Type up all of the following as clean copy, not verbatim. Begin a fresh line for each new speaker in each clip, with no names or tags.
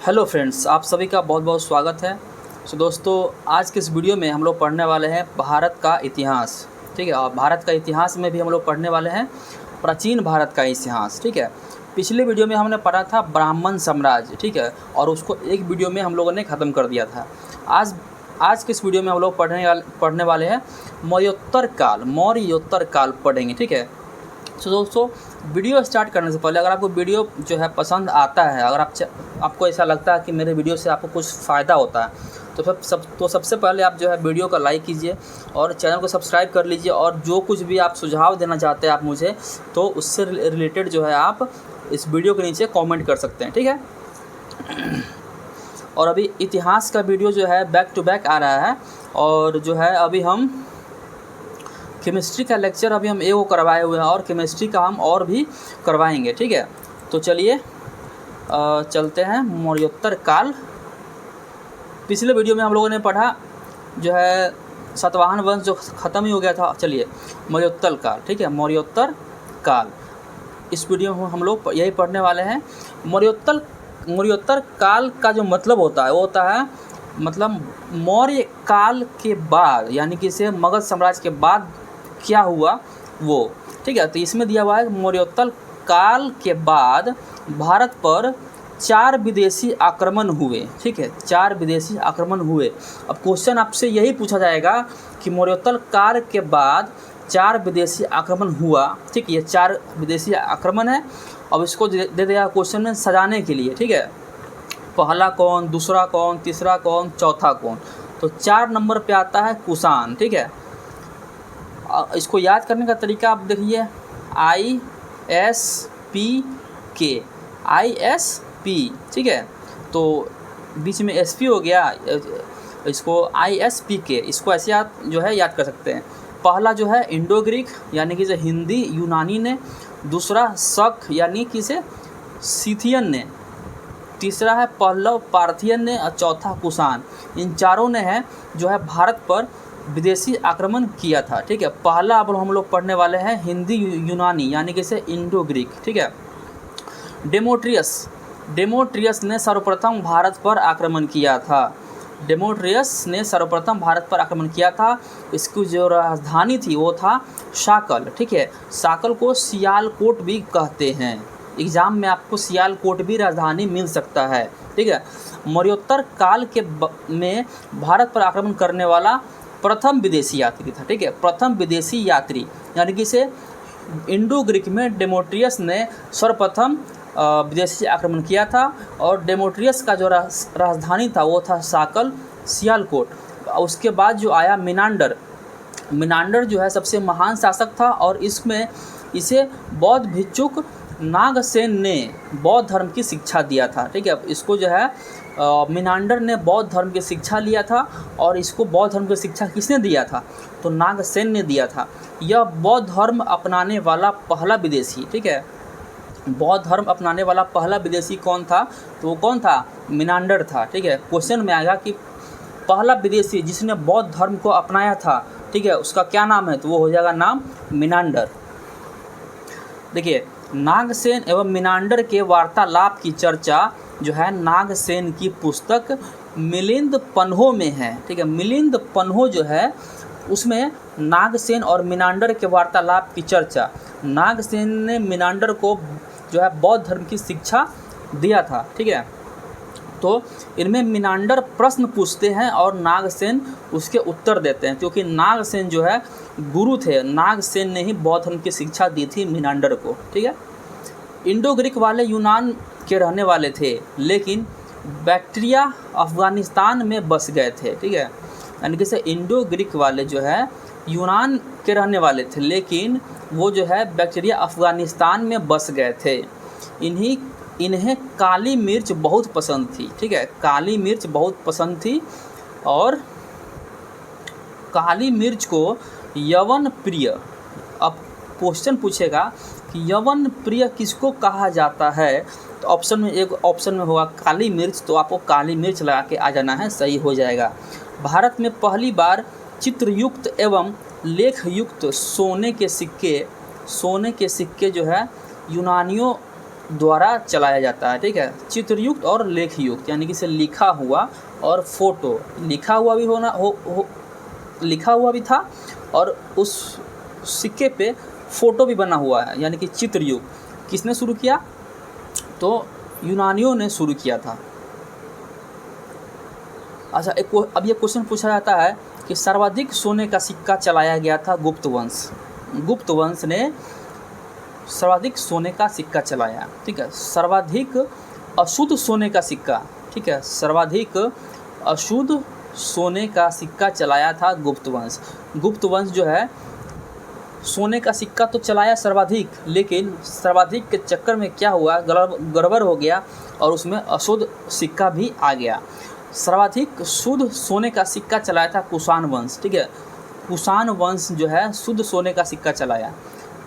Hello friends, आप सभी का बहुत बहुत स्वागत है। दोस्तों, आज के इस वीडियो में हम लोग पढ़ने वाले हैं भारत का इतिहास। ठीक है, और भारत का इतिहास में भी हम लोग पढ़ने वाले हैं प्राचीन भारत का इतिहास। ठीक है, पिछले वीडियो में हमने पढ़ा था ब्राह्मण साम्राज्य। ठीक है, और उसको एक वीडियो में हम लोगों ने ख़त्म कर दिया था। आज के इस वीडियो में हम लोग पढ़ने वाले हैं मौर्योत्तर काल पढ़ेंगे। ठीक है, तो दोस्तों, वीडियो स्टार्ट करने से पहले अगर आपको वीडियो जो है पसंद आता है, अगर आपको ऐसा लगता है कि मेरे वीडियो से आपको कुछ फ़ायदा होता है, तो सबसे पहले आप जो है वीडियो को लाइक कीजिए और चैनल को सब्सक्राइब कर लीजिए। और जो कुछ भी आप सुझाव देना चाहते हैं आप मुझे, तो उससे रिलेटेड जो है आप इस वीडियो के नीचे कमेंट कर सकते हैं। ठीक है, और अभी इतिहास का वीडियो जो है बैक टू बैक आ रहा है, और जो है अभी हम केमिस्ट्री का लेक्चर अभी हम एगो करवाए हुए हैं और केमिस्ट्री का हम और भी करवाएंगे। ठीक है, तो चलिए चलते हैं मौर्योत्तर काल। पिछले वीडियो में हम लोगों ने पढ़ा जो है सातवाहन वंश जो ख़त्म ही हो गया था। चलिए मौर्योत्तर काल। ठीक है, मौर्योत्तर काल इस वीडियो में हम लोग यही पढ़ने वाले हैं। मौर्योत्तर काल का जो मतलब होता है वो होता है मतलब मौर्य काल के बाद, यानी कि इसे मगध साम्राज्य के बाद क्या हुआ वो। ठीक है, तो इसमें दिया हुआ है मौर्योत्तर काल के बाद भारत पर 4 विदेशी आक्रमण हुए। ठीक है, 4 विदेशी आक्रमण हुए। अब क्वेश्चन आपसे यही पूछा जाएगा कि मौर्योत्तर काल के बाद 4 विदेशी आक्रमण हुआ। ठीक है, ये 4 विदेशी आक्रमण है। अब इसको दे दिया क्वेश्चन में सजाने के लिए। ठीक है, पहला कौन, दूसरा कौन, तीसरा कौन, चौथा कौन। तो 4 नंबर पे आता है कुषाण। ठीक है, इसको याद करने का तरीका आप देखिए, ISPK, ISP। ठीक है, तो बीच में SP हो गया, इसको ISPK, इसको ऐसे आप जो है याद कर सकते हैं। पहला जो है इंडो ग्रीक, यानी कि हिंदी यूनानी ने। दूसरा शक, यानी कि सीथियन ने। तीसरा है पल्लव पार्थियन ने। और चौथा कुषाण। इन चारों ने है जो है भारत पर विदेशी आक्रमण किया था। ठीक है, पहला अब हम लोग पढ़ने वाले हैं हिंदी यूनानी, यानी कि इंडो ग्रीक। ठीक है, डेमोट्रियस ने सर्वप्रथम भारत पर आक्रमण किया था। डेमोट्रियस ने सर्वप्रथम भारत पर आक्रमण किया था। इसकी जो राजधानी थी वो था साकल। ठीक है, साकल को सियालकोट भी कहते हैं। एग्ज़ाम में आपको सियालकोट भी राजधानी मिल सकता है। ठीक है, मौर्योत्तर काल में भारत पर आक्रमण करने वाला प्रथम विदेशी यात्री था। ठीक है, प्रथम विदेशी यात्री, यानी कि इंडो ग्रीक में डेमोट्रियस ने सर्वप्रथम विदेशी आक्रमण किया था। और डेमोट्रियस का जो राजधानी था वो था साकल, सियालकोट। उसके बाद जो आया मिनांडर जो है सबसे महान शासक था, और इसे बौद्ध भिक्षुक नागसेन ने बौद्ध धर्म की शिक्षा दिया था। ठीक है, इसको जो है मिनांडर ने बौद्ध धर्म की शिक्षा लिया था। और इसको बौद्ध धर्म की शिक्षा किसने दिया था? तो नागसेन ने दिया था। यह बौद्ध धर्म अपनाने वाला पहला विदेशी। ठीक है, बौद्ध धर्म अपनाने वाला पहला विदेशी कौन था? तो वो कौन था? मिनांडर था। ठीक है, क्वेश्चन में आएगा कि पहला विदेशी जिसने बौद्ध धर्म को अपनाया था, ठीक है, उसका क्या नाम है? तो वो हो जाएगा नाम मिनांडर। देखिए, नागसेन एवं मिनांडर के वार्तालाप की चर्चा जो है नागसेन की पुस्तक मिलिंद पन्हो में है। ठीक है, मिलिंद पन्हो जो है उसमें नागसेन और मिनांडर के वार्तालाप की चर्चा, नागसेन ने मिनांडर को जो है बौद्ध धर्म की शिक्षा दिया था। ठीक है, तो इनमें मिनांडर प्रश्न पूछते हैं और नागसेन उसके उत्तर देते हैं, क्योंकि नागसेन जो है गुरु थे। नागसेन ने ही बौद्ध धर्म की शिक्षा दी थी मिनांडर को। ठीक है, इंडो ग्रीक वाले यूनान के रहने वाले थे, लेकिन बैक्ट्रिया अफ़गानिस्तान में बस गए थे। ठीक है, यानी कि इंडो ग्रीक वाले जो है यूनान के रहने वाले थे, लेकिन वो जो है बैक्ट्रिया अफ़गानिस्तान में बस गए थे। इन्हें काली मिर्च बहुत पसंद थी। ठीक है, काली मिर्च बहुत पसंद थी, और काली मिर्च को यवन प्रिय। अब क्वेश्चन पूछेगा कि यवन प्रिय किसको कहा जाता है? तो एक ऑप्शन में होगा काली मिर्च, तो आपको काली मिर्च लगा के आ जाना है, सही हो जाएगा। भारत में पहली बार चित्रयुक्त एवं लेखयुक्त सोने के सिक्के जो है यूनानियों द्वारा चलाया जाता है, ठीक है। चित्रयुक्त और लेखयुक्त, यानी कि इसे लिखा हुआ और फोटो, लिखा हुआ भी लिखा हुआ भी था और उस सिक्के पे फोटो भी बना हुआ है, यानी कि चित्रयुक्त। किसने शुरू किया? तो यूनानियों ने शुरू किया था। अच्छा, अब ये क्वेश्चन पूछा जाता है कि सर्वाधिक सोने का सिक्का चलाया गया था गुप्त वंश। गुप्त वंश ने सर्वाधिक सोने का सिक्का चलाया, ठीक है। सर्वाधिक अशुद्ध सोने का सिक्का, ठीक है, सर्वाधिक अशुद्ध सोने का सिक्का चलाया था गुप्त वंश। गुप्त वंश जो है सोने का सिक्का तो चलाया सर्वाधिक, लेकिन सर्वाधिक के चक्कर में क्या हुआ, गड़बड़ हो गया और उसमें अशुद्ध सिक्का भी आ गया। सर्वाधिक शुद्ध सोने का सिक्का चलाया था कुषाण वंश, ठीक है। कुषाण वंश जो है शुद्ध सोने का सिक्का चलाया।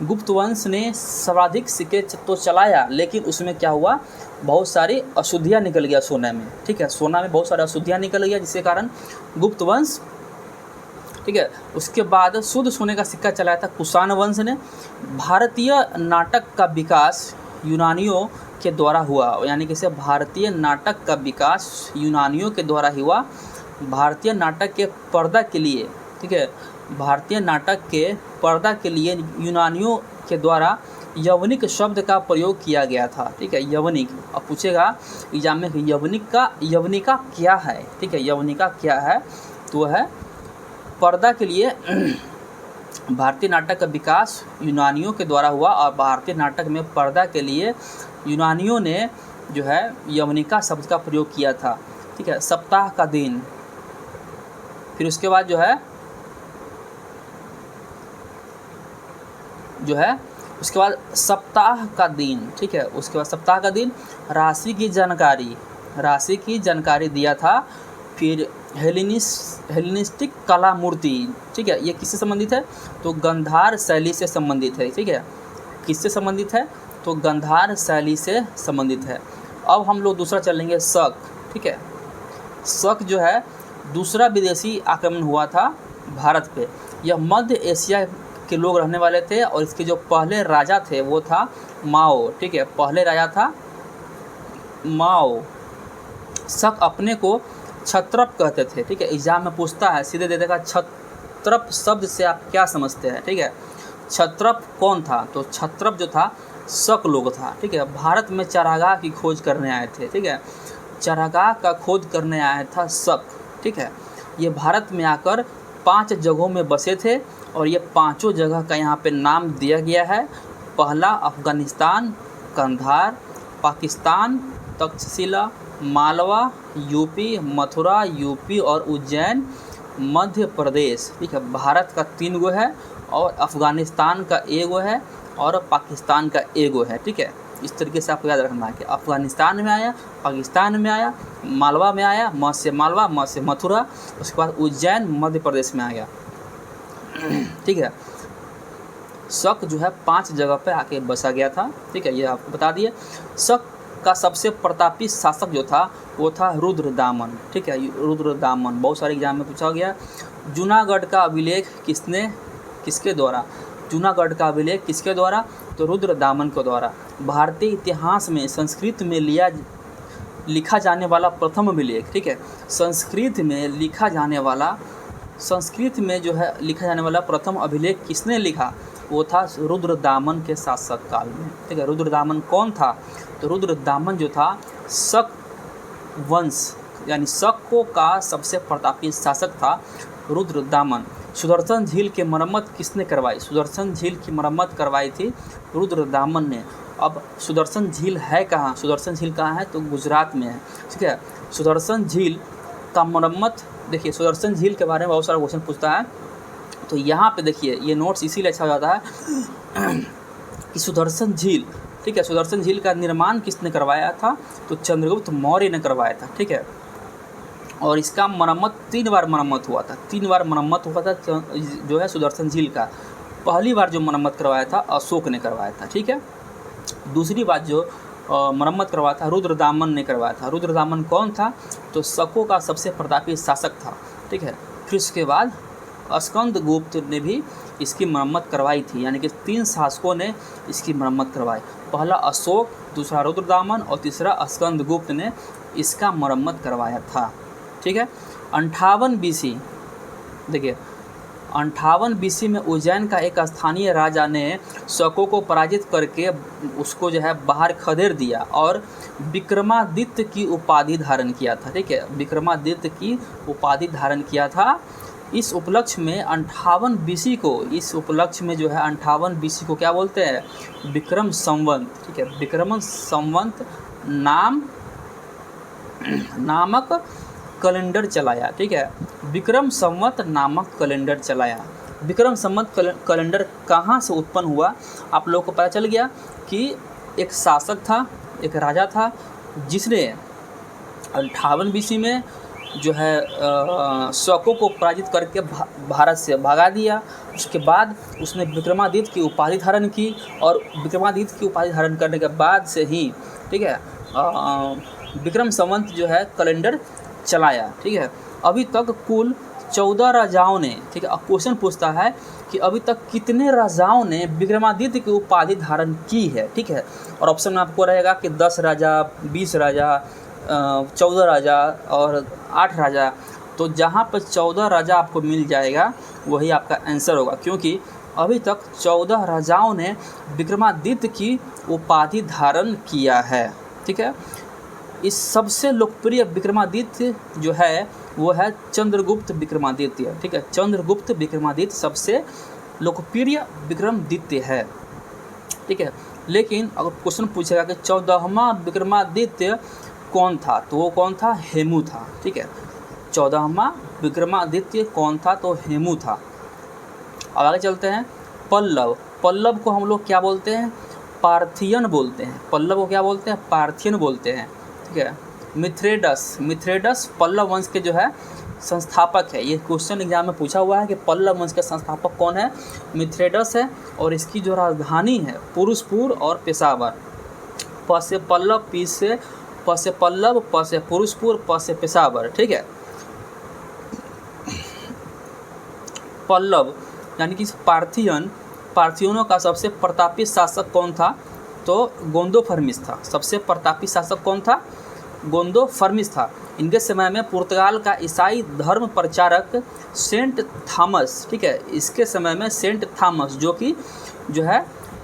गुप्त वंश ने सर्वाधिक सिक्के तो चलाया, लेकिन उसमें क्या हुआ, बहुत सारी अशुद्धियाँ निकल गया सोने में, ठीक है। सोना में बहुत सारी अशुद्धियाँ निकल गया, जिसके कारण गुप्त वंश, ठीक है। उसके बाद शुद्ध सोने का सिक्का चलाया था कुषाण वंश ने। भारतीय नाटक का विकास यूनानियों के द्वारा हुआ, यानी कि इसे भारतीय नाटक का विकास यूनानियों के द्वारा हुआ। भारतीय नाटक के पर्दा के लिए, ठीक है, भारतीय नाटक के पर्दा के लिए यूनानियों के द्वारा यवनिक शब्द का प्रयोग किया गया था, ठीक है। यवनिक, अब पूछेगा एग्जाम में यवनिका क्या है, ठीक है। यवनिका क्या है? तो है पर्दा के लिए भारतीय नाटक का विकास यूनानियों के द्वारा हुआ और भारतीय नाटक में पर्दा के लिए यूनानियों ने जो है यवनिका शब्द का प्रयोग किया था, ठीक है। सप्ताह का दिन, फिर उसके बाद जो है उसके बाद सप्ताह का दिन, ठीक है। उसके बाद सप्ताह का दिन, राशि की जानकारी दिया था। फिर हेलेनिस्टिक कला मूर्ति, ठीक है, ये किससे संबंधित है? तो गंधार शैली से संबंधित है, ठीक है। किससे संबंधित है? तो गंधार शैली से संबंधित है। अब हम लोग दूसरा चलेंगे शक, ठीक है। शक जो है दूसरा विदेशी आक्रमण हुआ था भारत पे। यह मध्य एशिया के लोग रहने वाले थे और इसके जो पहले राजा थे वो था माओ, ठीक है। पहले राजा था माओ। शक अपने को क्षत्रप कहते थे, ठीक है। एग्जाम में पूछता है, सीधे दे देगा क्षत्रप शब्द से आप क्या समझते हैं, ठीक है। क्षत्रप कौन था? तो क्षत्रप जो था शक लोग था, ठीक है। भारत में चारागाह की खोज करने आए थे, ठीक है। चारागाह का खोज करने आया था शक, ठीक है। ये भारत में आकर 5 जगहों में बसे थे और ये 5 जगह का यहाँ पे नाम दिया गया है। पहला अफ़गानिस्तान, कंधार, पाकिस्तान, तक्षशिला, मालवा यूपी, मथुरा यूपी और उज्जैन मध्य प्रदेश, ठीक है। भारत का 3 गो है और अफ़गानिस्तान का 1 गो है और पाकिस्तान का 1 गो है, ठीक है। इस तरीके से आपको याद रखना है कि अफ़गानिस्तान में आया, पाकिस्तान में आया, मालवा में आया, म से मालवा, म से मथुरा, उसके बाद उज्जैन मध्य प्रदेश में आ गया, ठीक है। शक जो है 5 जगह पे आके बसा गया था, ठीक है, ये आपको बता दिए। शक का सबसे प्रतापी शासक जो था वो था रुद्रदामन, ठीक है। रुद्रदामन बहुत सारे एग्जाम में पूछा गया। जूनागढ़ का अभिलेख किसके द्वारा? जूनागढ़ का अभिलेख किसके द्वारा? तो रुद्रदामन के द्वारा। भारतीय इतिहास में संस्कृत में लिखा जाने वाला प्रथम अभिलेख, ठीक है। संस्कृत में जो है लिखा जाने वाला प्रथम अभिलेख किसने लिखा? वो था रुद्रदामन के शासक काल में, ठीक है। रुद्रदामन कौन था? तो रुद्रदामन जो था शक वंश यानी शकों का सबसे प्रतापी शासक था रुद्रदामन। सुदर्शन झील की मरम्मत किसने करवाई? सुदर्शन झील की मरम्मत करवाई थी रुद्रदामन ने। अब सुदर्शन झील है कहाँ? सुदर्शन झील कहाँ है? तो गुजरात में है, ठीक है। सुदर्शन झील का मरम्मत, देखिए सुदर्शन झील के बारे में बहुत सारा क्वेश्चन पूछता है, तो यहाँ पे देखिए ये नोट्स इसीलिए अच्छा हो जाता है कि सुदर्शन झील, ठीक है, सुदर्शन झील का निर्माण किसने करवाया था? तो चंद्रगुप्त मौर्य ने करवाया था, ठीक है। और इसका मरम्मत 3 बार मरम्मत हुआ था, 3 बार मरम्मत हुआ था जो है सुदर्शन झील का। पहली बार जो मरम्मत करवाया था अशोक ने करवाया था, ठीक है। दूसरी बार जो मरम्मत करवाया था रुद्रदामन ने करवाया था। रुद्रदामन कौन था? तो शकों का सबसे प्रतापी शासक था, ठीक है। फिर उसके बाद स्कंदगुप्त ने भी इसकी मरम्मत करवाई थी, यानी कि 3 शासकों ने इसकी मरम्मत करवाई। पहला अशोक, दूसरा रुद्रदामन और तीसरा स्कंदगुप्त ने इसका मरम्मत करवाया था। ठीक है। 58 BC, देखिए 58 BC में उज्जैन का एक स्थानीय राजा ने शकों को पराजित करके उसको जो है बाहर खदेड़ दिया और विक्रमादित्य की उपाधि धारण किया था। ठीक है, विक्रमादित्य की उपाधि धारण किया था। इस उपलक्ष्य में 58 BC को, इस उपलक्ष्य में जो है 58 BC को क्या बोलते हैं? विक्रम संवत। ठीक है, विक्रम संवत नामक कैलेंडर चलाया। ठीक है, विक्रम संवत नामक कैलेंडर चलाया। विक्रम संवत कैलेंडर कहाँ से उत्पन्न हुआ? आप लोगों को पता चल गया कि एक शासक था, एक राजा था, जिसने 58 BC में जो है शकों को पराजित करके भारत से भगा दिया। उसके बाद उसने विक्रमादित्य की उपाधि धारण की और विक्रमादित्य की उपाधि धारण करने के बाद से ही, ठीक है, विक्रम संवत जो है कैलेंडर चलाया। ठीक है, अभी तक कुल 14 राजाओं ने, ठीक है, अब क्वेश्चन पूछता है कि अभी तक कितने राजाओं ने विक्रमादित्य की उपाधि धारण की है। ठीक है, और ऑप्शन में आपको रहेगा कि 10 राजा, 20 राजा, 14 राजा और 8 राजा। तो जहाँ पर 14 राजा आपको मिल जाएगा वही आपका आंसर होगा, क्योंकि अभी तक 14 राजाओं ने विक्रमादित्य की उपाधि धारण किया है। ठीक है, इस सबसे लोकप्रिय विक्रमादित्य जो है वो है चंद्रगुप्त विक्रमादित्य। ठीक है, चंद्रगुप्त विक्रमादित्य सबसे लोकप्रिय विक्रमादित्य है। ठीक है, लेकिन अगर क्वेश्चन पूछेगा कि 14वां विक्रमादित्य कौन था, तो वो कौन था? हेमू था। ठीक है, 14वां विक्रमादित्य कौन था? तो हेमू था। अब आगे चलते हैं। पल्लव, पल्लव को हम लोग क्या बोलते हैं? पार्थियन बोलते हैं। पल्लव को क्या बोलते हैं? पार्थियन बोलते हैं। ठीक है, मिथ्रेडस, मिथ्रेडस पल्लव वंश के जो है संस्थापक है। ये क्वेश्चन एग्जाम में पूछा हुआ है कि पल्लव वंश का संस्थापक कौन है? मिथ्रेडस है, और इसकी जो राजधानी है पुरुषपुर और पेशावर। प से पल्लव, प से पल्लव, प से पुरुषपुर, प से पेशावर। ठीक है, पल्लव यानी कि पार्थियन, पार्थियनों का सबसे प्रतापी शासक कौन था? तो गोंदोफर्मिस था। सबसे प्रतापी शासक कौन था? गोंदोफर्मिस था। इनके समय में पुर्तगाल का ईसाई धर्म प्रचारक सेंट थॉमस, ठीक है, इसके समय में सेंट थॉमस जो है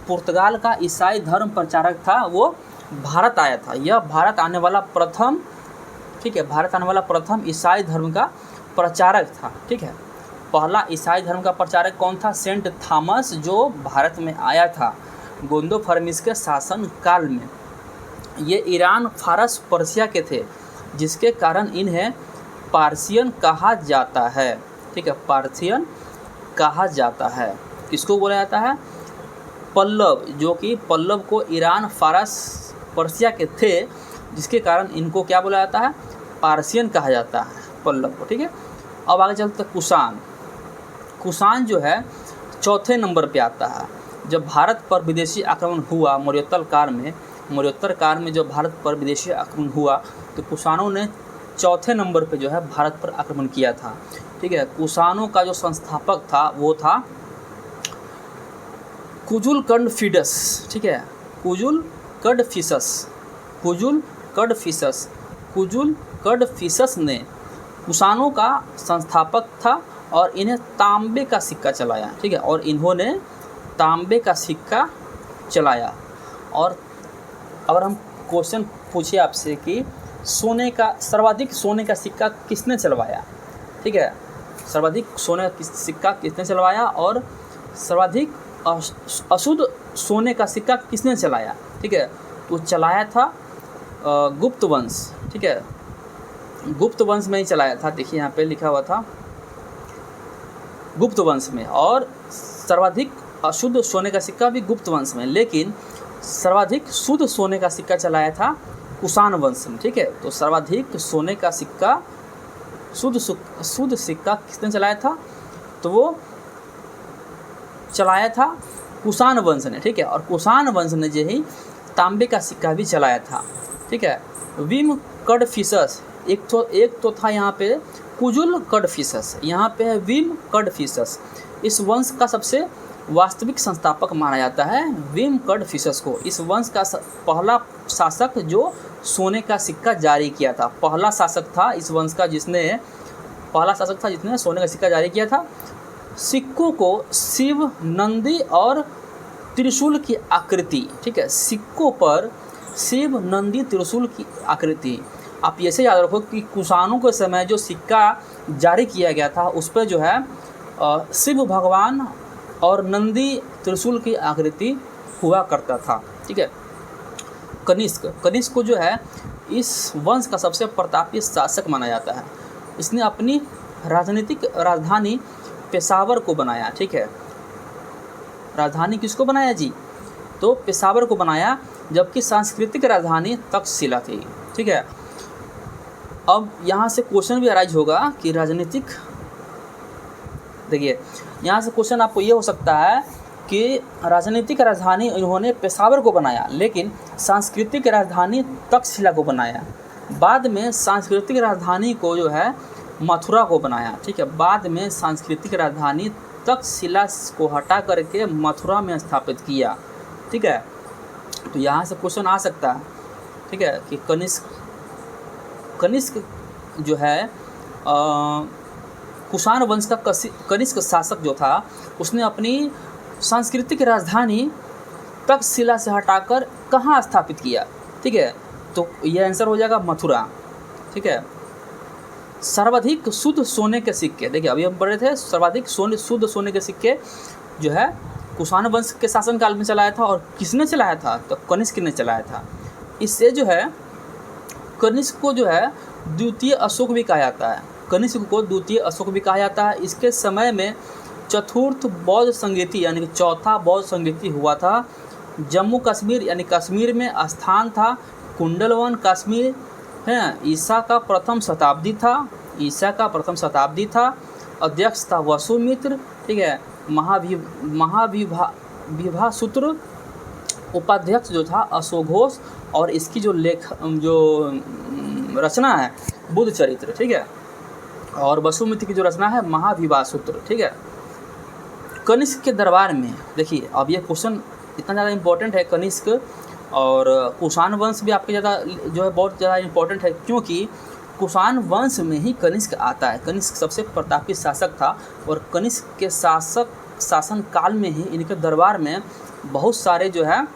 पुर्तगाल का ईसाई धर्म प्रचारक था, वो भारत आया था। यह भारत आने वाला प्रथम, ठीक है, भारत आने वाला प्रथम ईसाई धर्म का प्रचारक था। ठीक है, पहला ईसाई धर्म का प्रचारक कौन था? सेंट थॉमस, जो भारत में आया था गोंदोफर्मिस के शासन काल में। ये ईरान, फारस, पर्शिया के थे, जिसके कारण इन्हें पार्सियन कहा जाता है। ठीक है, पार्थियन कहा जाता है। किसको बोला जाता है? पल्लव, जो कि पल्लव को ईरान, फारस, पर्शिया के थे, जिसके कारण इनको क्या बोला जाता है? पार्सियन कहा जाता है पल्लव को। ठीक है, अब आगे चलते हैं कुषाण। कुषाण जो है चौथे नंबर पे आता है। जब भारत पर विदेशी आक्रमण हुआ मौर्योत्तर काल में जब भारत पर विदेशी आक्रमण हुआ तो कुषाणों ने चौथे नंबर पे जो है भारत पर आक्रमण किया था। ठीक है, कुषाणों का जो संस्थापक था वो था कुजुलकंडफिडस। ठीक है, कुजुलकंडफिसस ने कुषाणों का संस्थापक था और इन्हें तांबे का सिक्का चलाया। ठीक है, और इन्होंने तांबे का सिक्का चलाया। और अगर हम क्वेश्चन पूछे आपसे कि सर्वाधिक सोने का सिक्का किसने चलवाया? ठीक है, सर्वाधिक सोने का सिक्का किसने चलवाया और सर्वाधिक अशुद्ध सोने का सिक्का किसने चलाया? ठीक है, तो चलाया था गुप्त वंश। ठीक है, गुप्त वंश में ही चलाया था। देखिए यहाँ पे लिखा हुआ था गुप्त वंश में, और सर्वाधिक अशुद्ध सोने का सिक्का भी गुप्त वंश में, लेकिन सर्वाधिक शुद्ध सोने का सिक्का चलाया था कुषाण वंश में। ठीक है, तो सर्वाधिक सोने का सिक्का, शुद्ध सिक्का किसने चलाया था? तो वो चलाया था कुषाण वंश ने। ठीक है, और कुषाण वंश ने जो ही तांबे का सिक्का भी चलाया था। ठीक है, विम एक तो था यहाँ पे कुजुल कडफिसस, यहाँ पे है विम कडफिसस। इस वंश का सबसे वास्तविक संस्थापक माना जाता है विम कडफिसस को। इस वंश का पहला शासक जो सोने का सिक्का जारी किया था, पहला शासक था इस वंश का जिसने सोने का सिक्का जारी किया था। सिक्कों को शिव, नंदी और त्रिशूल की आकृति, ठीक है, सिक्कों पर शिव, नंदी, त्रिशूल की आकृति। आप ऐसे याद रखो कि कुषाणों के समय जो सिक्का जारी किया गया था उस पर जो है शिव भगवान और नंदी, त्रिशूल की आकृति हुआ करता था, ठीक है। कनिष्क को जो है इस वंश का सबसे प्रतापी शासक माना जाता है। इसने अपनी राजनीतिक राजधानी पेशावर को बनाया, ठीक है। राजधानी किसको बनाया जी? तो पेशावर को बनाया, जबकि सांस्कृतिक राजधानी तक्षशिला थी, ठीक है। अब यहाँ से क्वेश्चन भी अराइज होगा कि राजनीतिक, देखिए यहाँ से क्वेश्चन आपको ये हो सकता है कि राजनीतिक राजधानी इन्होंने पेशावर को बनाया, लेकिन सांस्कृतिक राजधानी तक्षशिला को बनाया। बाद में सांस्कृतिक राजधानी को जो है मथुरा को बनाया, ठीक है। बाद में सांस्कृतिक राजधानी तक्षशिला को हटा करके मथुरा में स्थापित किया, ठीक है। तो यहाँ से क्वेश्चन आ सकता है, ठीक है, कि कनिष्क जो है कुषाण वंश का कनिष्क शासक जो था उसने अपनी सांस्कृतिक राजधानी तक्षशिला से हटाकर कहाँ स्थापित किया, ठीक है। तो ये आंसर हो जाएगा मथुरा, ठीक है। सर्वाधिक शुद्ध सोने के सिक्के, देखिए अभी हम पढ़ रहे थे, सर्वाधिक शुद्ध सोने के सिक्के जो है कुषाण वंश के शासनकाल में चलाया था। और किसने चलाया था? तो कनिष्क ने चलाया था। इससे जो है कनिष्क को जो है द्वितीय अशोक भी कहा जाता है। कनिष्क को द्वितीय अशोक भी कहा जाता है। इसके समय में चतुर्थ बौद्ध संगीति यानी कि चौथा बौद्ध संगीति हुआ था। जम्मू कश्मीर यानी कश्मीर में स्थान था। कुंडलवन कश्मीर है, ईसा का प्रथम शताब्दी था। अध्यक्ष था वसुमित्र, ठीक है। महाविभा सूत्र उपाध्यक्ष जो था अशोघोष, और इसकी जो रचना है बुद्ध चरित्र, ठीक है। और वसुमित्र की जो रचना है महाविभा सूत्र, ठीक है। कनिष्क के दरबार में, देखिए अब ये क्वेश्चन इतना ज़्यादा इम्पोर्टेंट है, कनिष्क और कुषाण वंश भी आपके ज़्यादा जो है बहुत ज़्यादा इम्पोर्टेंट है, क्योंकि कुषाण वंश में ही कनिष्क आता है। कनिष्क सबसे प्रतापी शासक था, और कनिष्क के शासन काल में ही इनके दरबार में बहुत सारे जो है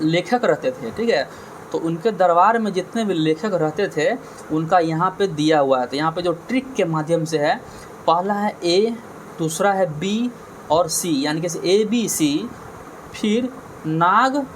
लेखक रहते थे, ठीक है। तो उनके दरबार में जितने भी लेखक रहते थे उनका यहाँ पे दिया हुआ है। तो यहाँ पे जो ट्रिक के माध्यम से है, पहला है ए, दूसरा है बी और सी, यानी कि ABC, फिर नाग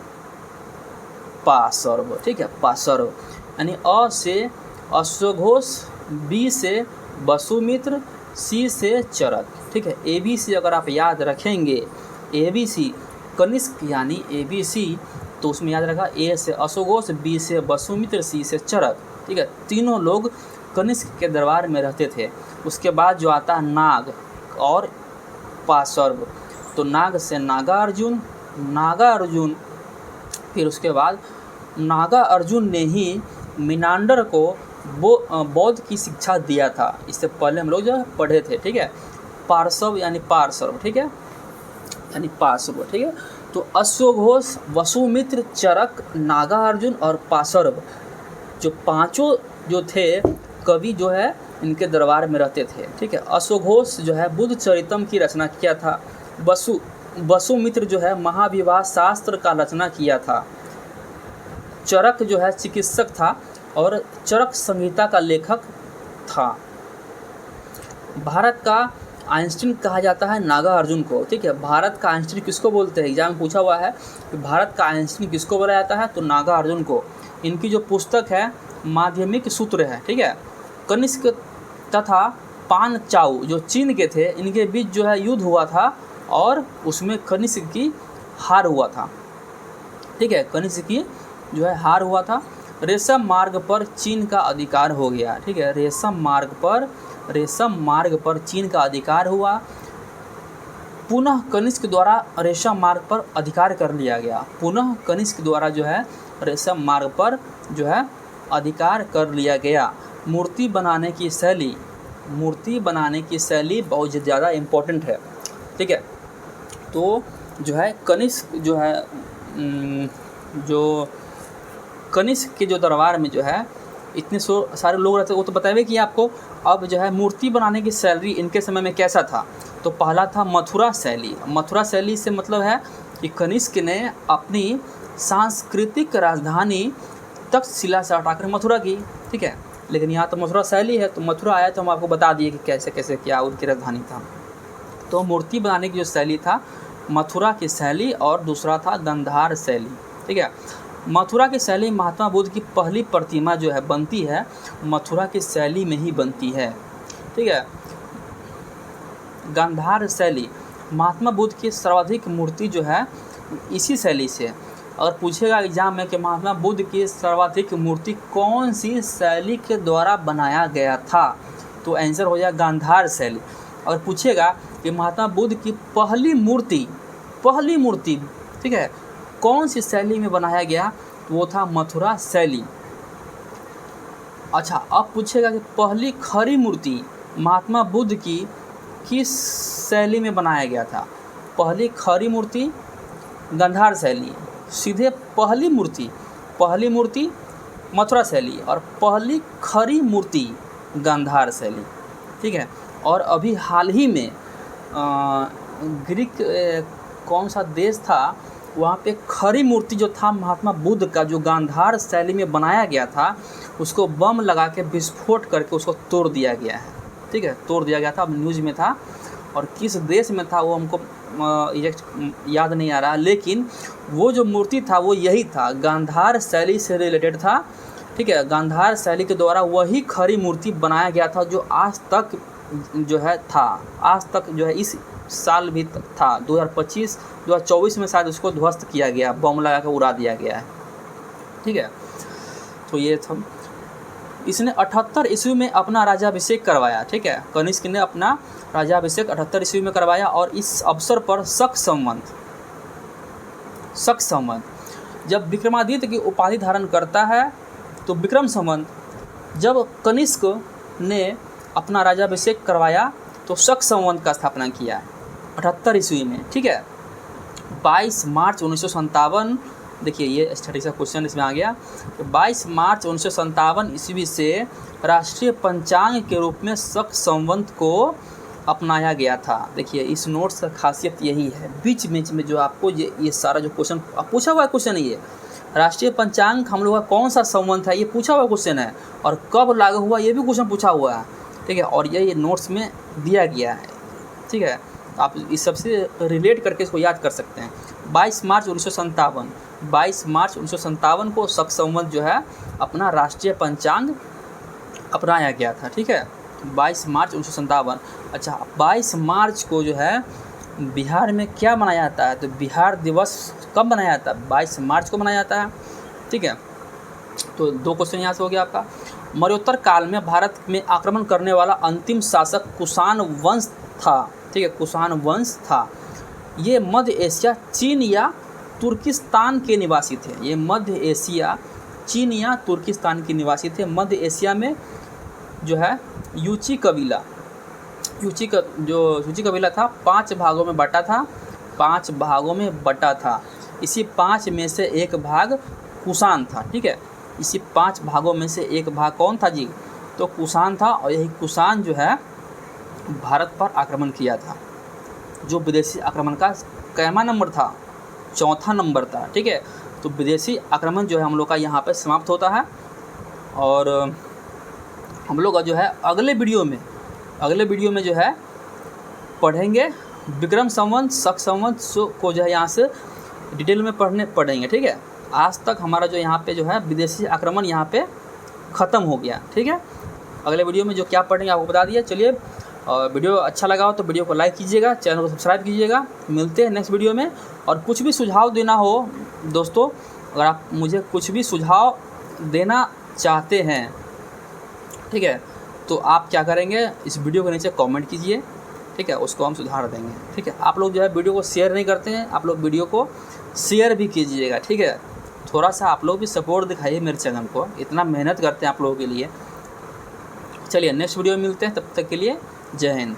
पासर्व, ठीक है, पासर्व, यानी अ से अश्वघोष, बी से वसुमित्र, सी से चरक, ठीक है। ABC अगर आप याद रखेंगे, ABC कनिष्क यानी ABC, तो उसमें याद रखा ए से अश्वघोष, बी से वसुमित्र, सी से चरक, ठीक है। तीनों लोग कनिष्क के दरबार में रहते थे। उसके बाद जो आता है नाग और पासर्व, तो नाग से नागार्जुन, फिर उसके बाद नागार्जुन ने ही मिनांडर को बौद्ध की शिक्षा दिया था। इससे पहले हम लोग जो पढ़े थे, ठीक है। पार्श्व यानी पार्श्व, ठीक है, यानी पार्श्व, ठीक है। तो अश्वघोष, वसुमित्र, चरक, नागार्जुन और पार्श्व, जो पांचों जो थे कवि जो है इनके दरबार में रहते थे, ठीक है। अश्वघोष जो है बुद्ध चरितम की रचना किया था। वसुमित्र जो है महाविवाह शास्त्र का रचना किया था। चरक जो है चिकित्सक था और चरक संहिता का लेखक था। भारत का आइंस्टीन कहा जाता है नागार्जुन को, ठीक है। भारत का आइंस्टीन किसको बोलते हैं? एग्जाम में पूछा हुआ है कि भारत का आइंस्टीन किसको बोला जाता है, तो नागार्जुन को। इनकी जो पुस्तक है माध्यमिक सूत्र है, ठीक है। कनिष्क तथा पान चाऊ जो चीन के थे, इनके बीच जो है युद्ध हुआ था और उसमें कनिष्क की हार हुआ था, ठीक है। कनिष्क की जो है हार हुआ था। रेशम मार्ग पर चीन का अधिकार हो गया, ठीक है। रेशम मार्ग पर चीन का अधिकार हुआ। पुनः कनिष्क द्वारा रेशम मार्ग पर अधिकार कर लिया गया। पुनः कनिष्क द्वारा जो है रेशम मार्ग पर जो है अधिकार कर लिया गया। मूर्ति बनाने की शैली, मूर्ति बनाने की शैली बहुत ज़्यादा इम्पोर्टेंट है, ठीक है। तो जो है कनिष्क जो है जो कनिष्क के जो दरबार में जो है इतने सारे लोग रहते, वो तो बताए कि आपको। अब जो है मूर्ति बनाने की शैली इनके समय में कैसा था, तो पहला था मथुरा शैली। मथुरा शैली से मतलब है कि कनिष्क ने अपनी सांस्कृतिक राजधानी तक्षशिला से हटाकर मथुरा की, ठीक है। लेकिन यहाँ तो मथुरा शैली है, तो मथुरा आया तो हम आपको बता दिए कि कैसे कैसे क्या उनकी राजधानी था। तो मूर्ति बनाने की जो शैली था मथुरा की शैली, और दूसरा था गांधार शैली, ठीक है। मथुरा की शैली महात्मा बुद्ध की पहली प्रतिमा जो है बनती है मथुरा की शैली में ही बनती है, ठीक है। गांधार शैली, महात्मा बुद्ध की सर्वाधिक मूर्ति जो है इसी शैली से। अगर पूछेगा एग्जाम में कि महात्मा बुद्ध की सर्वाधिक मूर्ति कौन सी शैली के द्वारा बनाया गया था, तो आंसर हो जाएगा गांधार शैली। अगर पूछेगा कि महात्मा बुद्ध की पहली मूर्ति, ठीक है, कौन सी शैली में बनाया गया, तो वो था मथुरा शैली। अच्छा, अब पूछेगा कि पहली खरी मूर्ति महात्मा बुद्ध की किस शैली में बनाया गया था, पहली खरी मूर्ति गांधार शैली, सीधे पहली मूर्ति मथुरा शैली, और पहली खरी मूर्ति गांधार शैली, ठीक है। और अभी हाल ही में ग्रीक कौन सा देश था, वहाँ पे खरी मूर्ति जो था महात्मा बुद्ध का जो गांधार शैली में बनाया गया था, उसको बम लगा के विस्फोट करके उसको तोड़ दिया गया है, ठीक है, तोड़ दिया गया था। अब न्यूज़ में था, और किस देश में था वो हमको याद नहीं आ रहा, लेकिन वो जो मूर्ति था वो यही था, गांधार शैली से रिलेटेड था, ठीक है। गांधार शैली के द्वारा वही खरी मूर्ति बनाया गया था जो आज तक जो है इस साल भी था, 2024 में शायद उसको ध्वस्त किया गया, बम लगा कर उड़ा दिया गया है, ठीक है। तो ये था, इसने 78 ईस्वी में अपना राज्याभिषेक करवाया, ठीक है। कनिष्क ने अपना राज्याभिषेक 78 ईस्वी में करवाया, और इस अवसर पर शक संवत जब विक्रमादित्य की उपाधि धारण करता है, तो विक्रम संवत जब कनिष्क ने अपना राज्याभिषेक करवाया तो शक संवत का स्थापना किया 78 ईस्वी में, ठीक है। 22 मार्च 1957, देखिए ये स्टडी का क्वेश्चन इसमें आ गया, तो 22 मार्च 1957 ईस्वी से राष्ट्रीय पंचांग के रूप में शक संवत को अपनाया गया था। देखिए इस नोट्स का खासियत यही है, बीच में जो आपको ये सारा जो क्वेश्चन पूछा हुआ क्वेश्चन है, ये राष्ट्रीय पंचांग हम लोग का कौन सा संवत है ये पूछा हुआ क्वेश्चन है, और कब लागू हुआ ये भी क्वेश्चन पूछा हुआ है, ठीक है। और ये नोट्स में दिया गया है, ठीक है। आप इस सबसे रिलेट करके इसको याद कर सकते हैं। 22 मार्च 1957 को शक संवत जो है अपना राष्ट्रीय पंचांग अपनाया गया था, ठीक है। 22 मार्च 1957। अच्छा, 22 मार्च को जो है बिहार में क्या मनाया जाता है, तो बिहार दिवस कब मनाया जाता है, 22 मार्च को मनाया जाता है, ठीक है। तो 2 क्वेश्चन यहाँ से हो गया आपका। मौर्योत्तर काल में भारत में आक्रमण करने वाला अंतिम शासक कुषाण वंश था, ठीक है, कुषाण वंश था। ये मध्य एशिया, चीन या तुर्किस्तान के निवासी थे। ये मध्य एशिया, चीन या तुर्किस्तान के निवासी थे। मध्य एशिया में जो है यूची कबीला था, 5 भागों में बटा था। इसी 5 में से एक भाग कुषाण था, ठीक है। इसी 5 भागों में से एक भाग कौन था जी, तो कुषाण था। और यही कुषाण जो है भारत पर आक्रमण किया था, जो विदेशी आक्रमण का कैमा नंबर था, 4था नंबर था, ठीक है। तो विदेशी आक्रमण जो है हम लोग का यहाँ पे समाप्त होता है। और हम लोग जो है अगले वीडियो में जो है पढ़ेंगे विक्रम संवत, शक संवत को जो है यहाँ से डिटेल में पढ़ेंगे, ठीक है। आज तक हमारा जो यहाँ पे जो है विदेशी आक्रमण यहाँ पे ख़त्म हो गया, ठीक है। अगले वीडियो में जो क्या पढ़ेंगे आपको बता दिया। चलिए, वीडियो अच्छा लगा हो तो वीडियो को लाइक कीजिएगा, चैनल को सब्सक्राइब कीजिएगा। मिलते हैं नेक्स्ट वीडियो में। और कुछ भी सुझाव देना हो दोस्तों, अगर आप मुझे कुछ भी सुझाव देना चाहते हैं, ठीक है, तो आप क्या करेंगे, इस वीडियो के नीचे कमेंट कीजिए, ठीक है, उसको हम सुधार देंगे, ठीक है। आप लोग जो है वीडियो को शेयर नहीं करते हैं, आप लोग वीडियो को शेयर भी कीजिएगा, ठीक है। थोड़ा सा आप लोग भी सपोर्ट दिखाइए मेरे चैनल को, इतना मेहनत करते हैं आप लोगों के लिए, चलिए नेक्स्ट वीडियो में मिलते हैं, तब तक के लिए जय हिंद।